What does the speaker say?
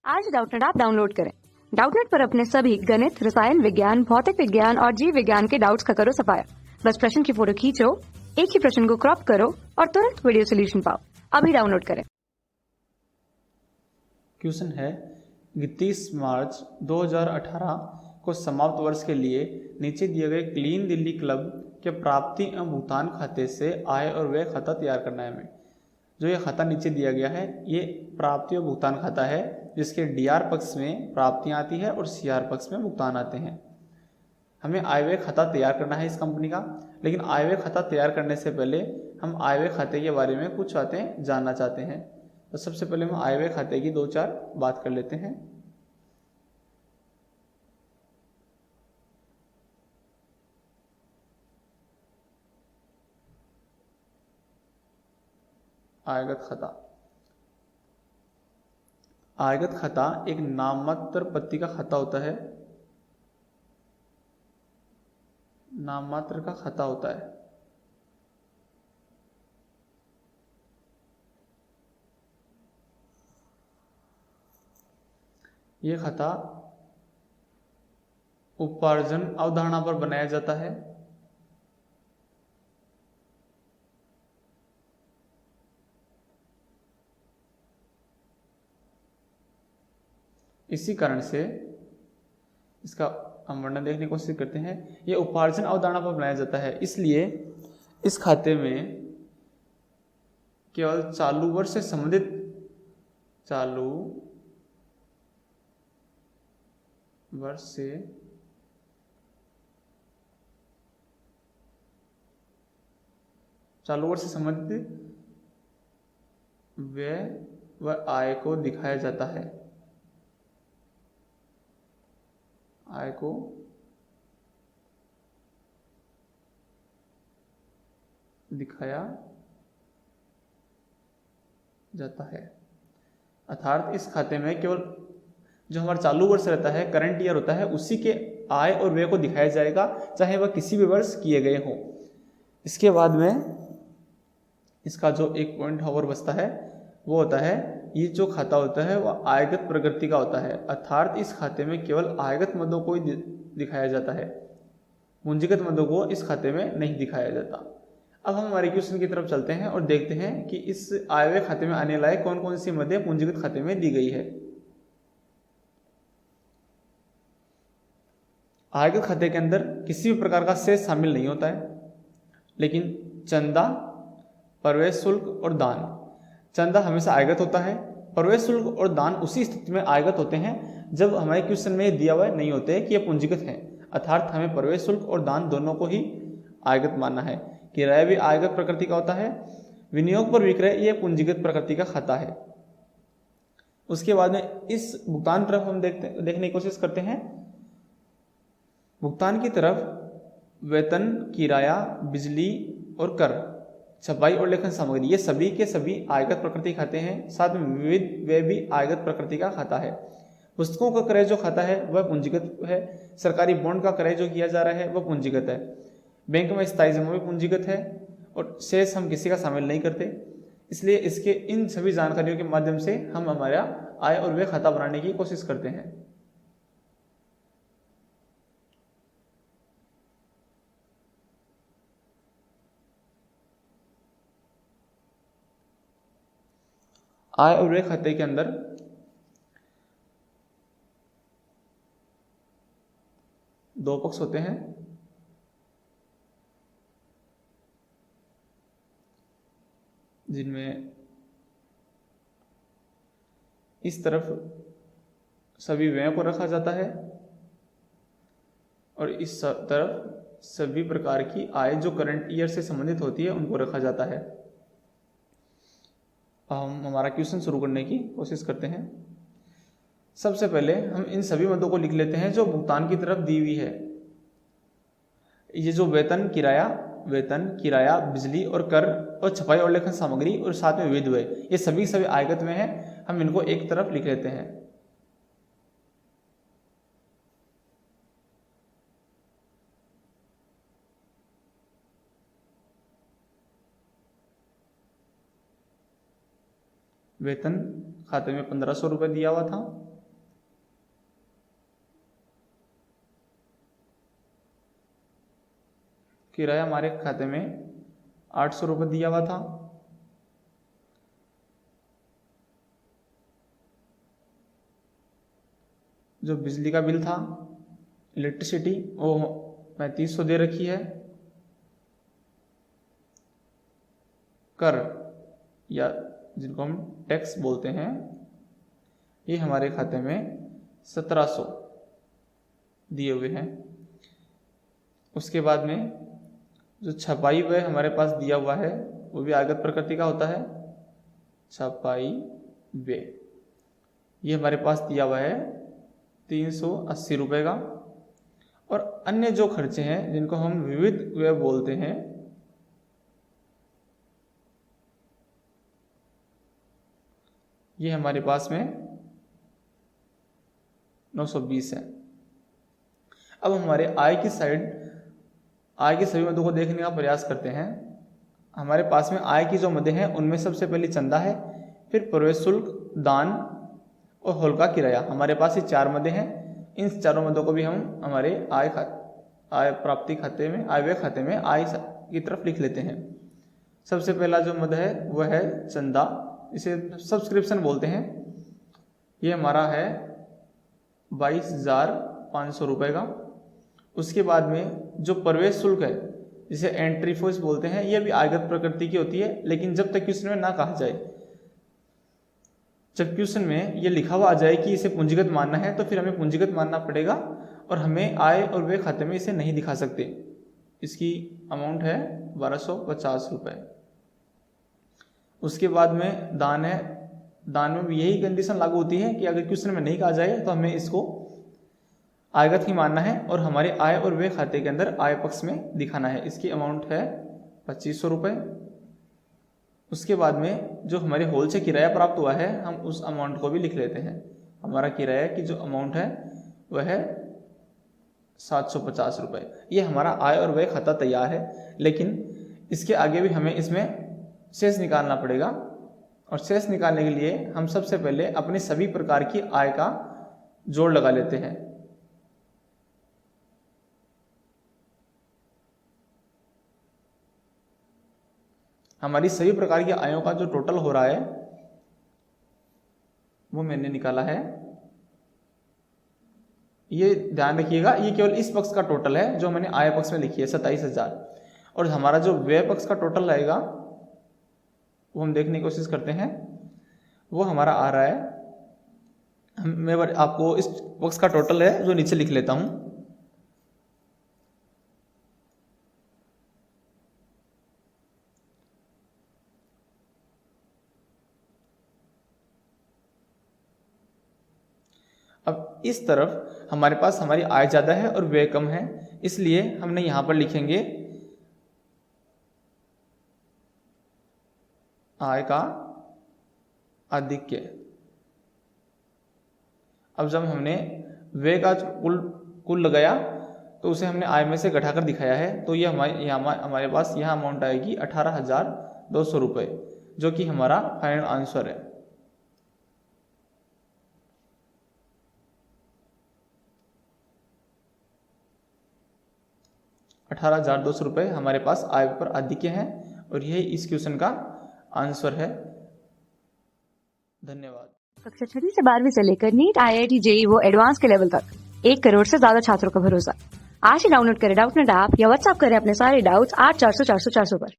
आज Doubtnut app download करें। Doubtnut पर अपने सभी गणित, रसायन विज्ञान, भौतिक विज्ञान और जीव विज्ञान के डाउट्स का करो सफाया। बस प्रश्न की फोटो खींचो, एक ही प्रश्न को क्रॉप करो और तुरंत वीडियो सोल्यूशन पाओ। अभी डाउनलोड करें। क्वेश्चन है 31 मार्च 2018 को समाप्त वर्ष के लिए नीचे दिए गए क्लीन दिल्ली क्लब के प्राप्ति एवं भुगतान खाते से आय और व्यय खाता तैयार करना है हमें। जो ये खाता नीचे दिया गया है ये प्राप्ति और भुगतान खाता है, जिसके डीआर पक्ष में प्राप्तियां आती है और सीआर पक्ष में भुगतान आते हैं। हमें आय व्यय खाता तैयार करना है इस कंपनी का, लेकिन आय व्यय खाता तैयार करने से पहले हम आय व्यय खाते के बारे में कुछ बातें जानना चाहते हैं। तो सबसे पहले हम आय व्यय खाते की 2-4 बात कर लेते हैं। आयगत खाता। आयगत खाता एक नाममात्र पत्ती का खाता होता है। नाममात्र का खाता होता है। यह खाता उपार्जन अवधारणा पर बनाया जाता है। इसी कारण से इसका हम वर्णन देखने की कोशिश करते हैं। यह उपार्जन अवधारणा पर बनाया जाता है, इसलिए इस खाते में केवल चालू वर्ष से संबंधित चालू वर्ष से संबंधित व्यय व आय को दिखाया जाता है। आय को दिखाया जाता है, अर्थात इस खाते में केवल जो हमारा चालू वर्ष रहता है, करंट ईयर होता है, उसी के आय और व्यय को दिखाया जाएगा, चाहे वह किसी भी वर्ष किए गए हो। इसके बाद में इसका जो एक पॉइंट और बचता है वो होता है, ये जो खाता होता है वह आयगत प्रगति का होता है, अर्थात इस खाते में केवल आयगत मदों को ही दिखाया जाता है, पूंजीगत मदों को इस खाते में नहीं दिखाया जाता। अब हम हमारे क्वेश्चन की तरफ चलते हैं और देखते हैं कि इस आय व्यय खाते में आने लायक कौन कौन सी मदें पूंजीगत खाते में दी गई है। आयगत खाते के अंदर किसी भी प्रकार का शेष शामिल नहीं होता है, लेकिन चंदा, प्रवेश शुल्क और दान। चंदा हमेशा आयगत होता है, प्रवेश शुल्क और दान उसी स्थिति में आयगत होते हैं जब हमारे क्वेश्चन में दिया हुआ नहीं होते कि ये पूंजीगत है, अर्थात हमें प्रवेश शुल्क और दान दोनों को ही आयगत मानना है। किराया भी आयगत प्रकृति का होता है, विनियोग पर विक्रय ये पूंजीगत प्रकृति का खाता है। उसके बाद में इस भुगतान तरफ हम देखने की कोशिश करते हैं। भुगतान की तरफ वेतन, किराया, बिजली और कर, छपाई और लेखन सामग्री, ये सभी के सभी आयगत प्रकृति खाते हैं। साथ में विविध व्यय भी आयगत प्रकृति का खाता है। पुस्तकों का क्रय जो खाता है वह पूंजीगत है। सरकारी बॉन्ड का क्रय जो किया जा रहा है वह पूंजीगत है। बैंक में स्थायी जमा भी पूंजीगत है और शेष हम किसी का शामिल नहीं करते। इसलिए इसके इन सभी जानकारियों के माध्यम से हम हमारा आय और व्यय खाता बनाने की कोशिश करते हैं। आय और व्यय खाते के अंदर दो पक्ष होते हैं, जिनमें इस तरफ सभी व्ययों को रखा जाता है और इस तरफ सभी प्रकार की आय जो करंट ईयर से संबंधित होती है उनको रखा जाता है। हम हमारा क्वेश्चन शुरू करने की कोशिश करते हैं। सबसे पहले हम इन सभी मदों को लिख लेते हैं जो भुगतान की तरफ दी हुई है। ये जो वेतन, किराया, बिजली और कर और छपाई और लेखन सामग्री और साथ में विविध व्यय, ये सभी आयगत में है। हम इनको एक तरफ लिख लेते हैं। वेतन खाते में 1500 रुपये दिया हुआ था। किराया हमारे खाते में 800 रुपये दिया हुआ था। जो बिजली का बिल था, इलेक्ट्रिसिटी, वो 3500 दे रखी है। कर या जिनको हम टैक्स बोलते हैं, ये हमारे खाते में 1700 दिए हुए हैं। उसके बाद में जो छपाई व्यय हमारे पास दिया हुआ है वो भी आगत प्रकृति का होता है। छपाई व्यय ये हमारे पास दिया हुआ है 380 रुपये का। और अन्य जो खर्चे हैं जिनको हम विविध व्यय बोलते हैं, ये हमारे पास में 920 है। अब हमारे आय की साइड, आय के सभी मदों को देखने का प्रयास करते हैं। हमारे पास में आय की जो मदें हैं उनमें सबसे पहले चंदा है, फिर प्रवेश शुल्क, दान और हॉल का किराया। हमारे पास ये 4 मदें हैं। इन चारों मदों को भी हम हमारे आय प्राप्ति खाते में, आय व्यय खाते में आय की तरफ लिख लेते हैं। सबसे पहला जो मद है वह है चंदा, इसे सब्सक्रिप्शन बोलते हैं। ये हमारा है 22,500 रुपये का। उसके बाद में जो प्रवेश शुल्क है, जिसे एंट्री फीस बोलते हैं, यह भी आयगत प्रकृति की होती है, लेकिन जब तक क्वेश्चन में ना कहा जाए। जब क्वेश्चन में ये लिखा हुआ आ जाए कि इसे पूंजीगत मानना है तो फिर हमें पूंजीगत मानना पड़ेगा और हमें आय और व्यय खाते में इसे नहीं दिखा सकते। इसकी अमाउंट है 1250 रुपये। उसके बाद में दान है। दान में भी यही कंडीशन लागू होती है कि अगर क्वेश्चन में नहीं कहा जाए तो हमें इसको आयगत ही मानना है और हमारे आय और व्यय खाते के अंदर आय पक्ष में दिखाना है। इसकी अमाउंट है 2500 रुपये। उसके बाद में जो हमारे होल से किराया प्राप्त हुआ है, हम उस अमाउंट को भी लिख लेते हैं। हमारा किराया की जो अमाउंट है वह है 750 रुपये। ये हमारा आय और व्यय खाता तैयार है, लेकिन इसके आगे भी हमें इसमें शेष निकालना पड़ेगा। और शेष निकालने के लिए हम सबसे पहले अपने सभी प्रकार की आय का जोड़ लगा लेते हैं। हमारी सभी प्रकार की आयों का जो टोटल हो रहा है वो मैंने निकाला है। ये ध्यान रखिएगा, ये केवल इस पक्ष का टोटल है जो मैंने आय पक्ष में लिखी है 27,000। और हमारा जो व्यय पक्ष का टोटल रहेगा वो हम देखने की कोशिश करते हैं। वो हमारा आ रहा है, मैं आपको इस पक्ष का टोटल है जो नीचे लिख लेता हूं। अब इस तरफ हमारे पास हमारी आय ज़्यादा है और व्यय कम है, इसलिए हमने यहां पर लिखेंगे आय का आधिक्य। अब जब हमने व्यय का कुल लगाया तो उसे हमने आय में से घटाकर दिखाया है, तो ये हमारे पास यहाँ अमाउंट आएगी 18,200 रुपये, जो कि हमारा फाइनल आंसर है। ₹18,200 हमारे पास आय पर आधिक्य है और यही इस क्वेश्चन का आंसर है। धन्यवाद। कक्षा 6 से 12वीं से लेकर नीट, IIT, JEE वो एडवांस के लेवल तक 1 करोड़ से ज्यादा छात्रों का भरोसा। आज ही डाउनलोड करें डाउटनेट ऐप या व्हाट्सएप करें अपने सारे डाउट्स 8400 400 400 पर।